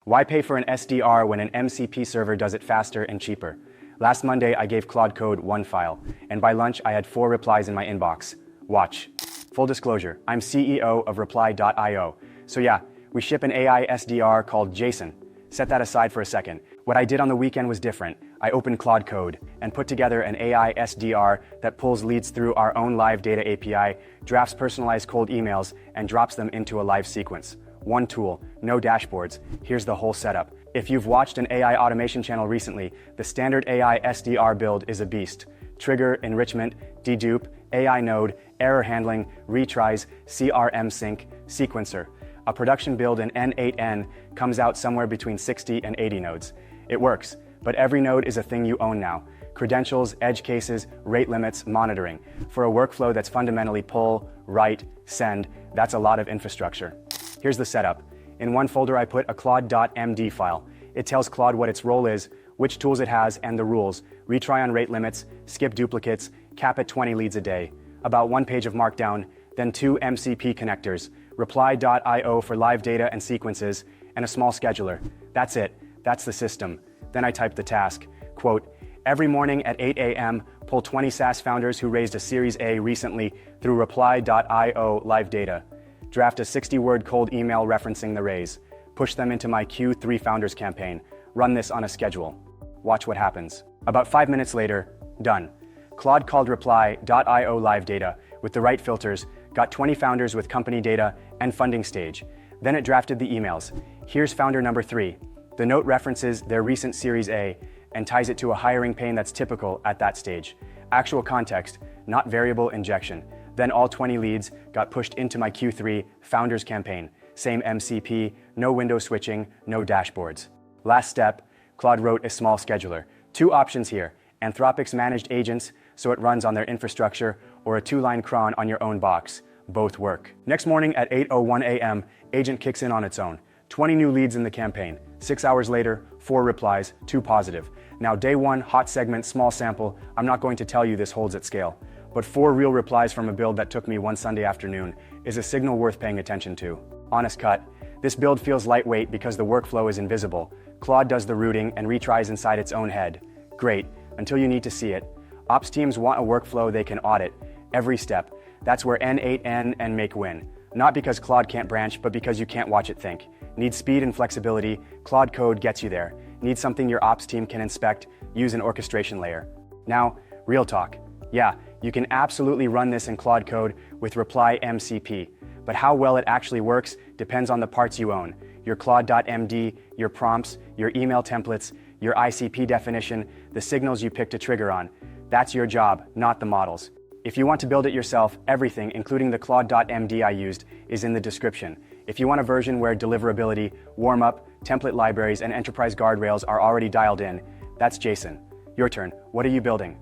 Why pay for an SDR when an MCP server does it faster and cheaper? Last Monday, I gave Claude Code one file, and by lunch, I had 4 replies in my inbox. Watch. Full disclosure, I'm CEO of reply.io. So yeah, we ship an AI SDR called JSON. Set that aside for a second. What I did on the weekend was different. I opened Claude Code and put together an AI SDR that pulls leads through our own live data API, drafts personalized cold emails, and drops them into a live sequence. One tool, no dashboards. Here's the whole setup. If you've watched an AI automation channel recently, the standard AI SDR build is a beast. Trigger, enrichment, dedupe, AI node, error handling, retries, CRM sync, sequencer. A production build in N8N comes out somewhere between 60 and 80 nodes. It works, but every node is a thing you own now. Credentials, edge cases, rate limits, monitoring. For a workflow that's fundamentally pull, write, send, that's a lot of infrastructure. Here's the setup. In one folder, I put a CLAUDE.md file. It tells Claude what its role is, which tools it has, and the rules. Retry on rate limits, skip duplicates, cap at 20 leads a day. About 1 page of markdown, then 2 MCP connectors, reply.io for live data and sequences, and a small scheduler. That's it. That's the system. Then I typed the task. Quote, every morning at 8 a.m., pull 20 SaaS founders who raised a Series A recently through reply.io live data. Draft a 60-word cold email referencing the raise. Push them into my Q3 Founders campaign. Run this on a schedule. Watch what happens. About 5 minutes later, done. Claude called reply.io live data with the right filters, got 20 founders with company data and funding stage. Then it drafted the emails. Here's founder number 3. The note references their recent Series A and ties it to a hiring pain that's typical at that stage. Actual context, not variable injection. Then all 20 leads got pushed into my Q3 Founders campaign. Same MCP, no window switching, no dashboards. Last step, Claude wrote a small scheduler. 2 options here, Anthropic's managed agents, so it runs on their infrastructure, or a 2-line cron on your own box. Both work. Next morning at 8:01 a.m., agent kicks in on its own. 20 new leads in the campaign. 6 hours later, 4 replies, 2 positive. Now day 1, hot segment, small sample. I'm not going to tell you this holds at scale. But 4 real replies from a build that took me one Sunday afternoon is a signal worth paying attention to. Honest cut, this build feels lightweight because the workflow is invisible. Claude does the routing and retries inside its own head. Great, until you need to see it. Ops teams want a workflow they can audit, every step. That's where N8N and make win. Not because Claude can't branch, but because you can't watch it think. Need speed and flexibility, Claude Code gets you there. Need something your ops team can inspect, use an orchestration layer. Now, real talk. Yeah, you can absolutely run this in Claude Code with Reply MCP, but how well it actually works depends on the parts you own. Your Claude.md, your prompts, your email templates, your ICP definition, the signals you pick to trigger on. That's your job, not the models. If you want to build it yourself, everything, including the Claude.md I used, is in the description. If you want a version where deliverability, warm-up, template libraries, and enterprise guardrails are already dialed in, that's JSON. Your turn. What are you building?